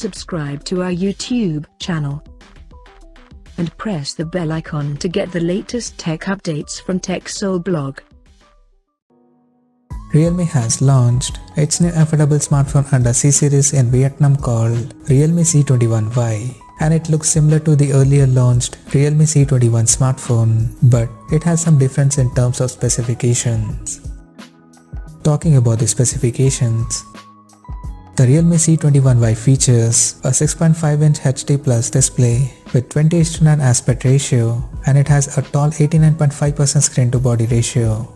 subscribe to our YouTube channel and press the bell icon to get the latest tech updates from TechSole Blog. Realme has launched its new affordable smartphone under C-series in Vietnam called Realme C21Y, and it looks similar to the earlier launched Realme C21 smartphone, but it has some difference in terms of specifications. Talking about the specifications, the Realme C21Y features a 6.5-inch HD Plus display with 20:9 aspect ratio, and it has a tall 89.5% screen-to-body ratio.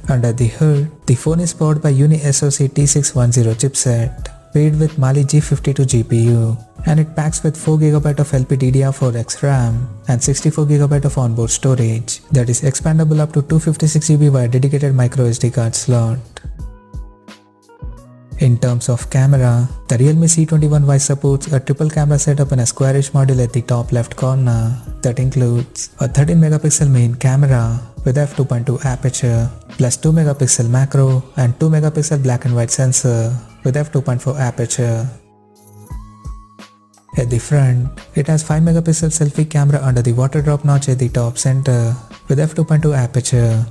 Under the hood, the phone is powered by Uni-SoC T610 chipset paired with Mali G52 GPU, and it packs with 4GB of LPDDR4X RAM and 64GB of onboard storage that is expandable up to 256GB via dedicated microSD card slot. In terms of camera, the Realme C21Y supports a triple camera setup in a squarish module at the top left corner that includes a 13MP main camera with f2.2 aperture plus 2MP macro and 2MP black and white sensor with f2.4 aperture. At the front, it has 5MP selfie camera under the water drop notch at the top center with f2.2 aperture.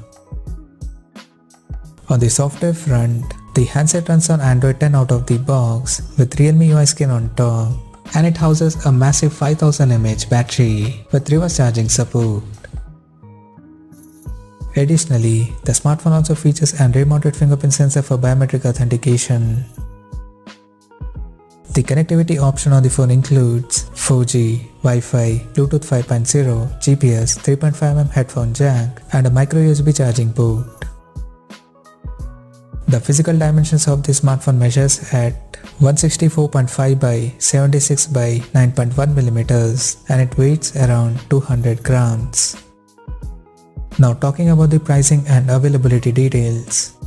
On the software front, the handset runs on Android 10 out of the box with Realme UI skin on top, and it houses a massive 5000 mAh battery with reverse charging support. Additionally, the smartphone also features an rear-mounted fingerprint sensor for biometric authentication. The connectivity option on the phone includes 4G, Wi-Fi, Bluetooth 5.0, GPS, 3.5mm headphone jack, and a microUSB charging port. The physical dimensions of the smartphone measures at 164.5 by 76 by 9.1mm, and it weighs around 200 grams. Now talking about the pricing and availability details.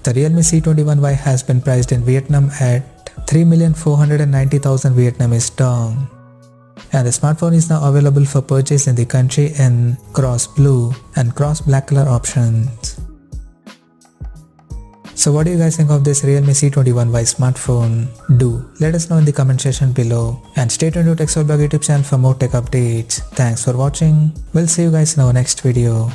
The Realme C21Y has been priced in Vietnam at 3,490,000 Vietnamese dong, and the smartphone is now available for purchase in the country in cross blue and cross black color options. So what do you guys think of this Realme C21Y smartphone? Do let us know in the comment section below, and stay tuned to TechSole Blog YouTube channel for more tech updates. Thanks for watching. We'll see you guys in our next video.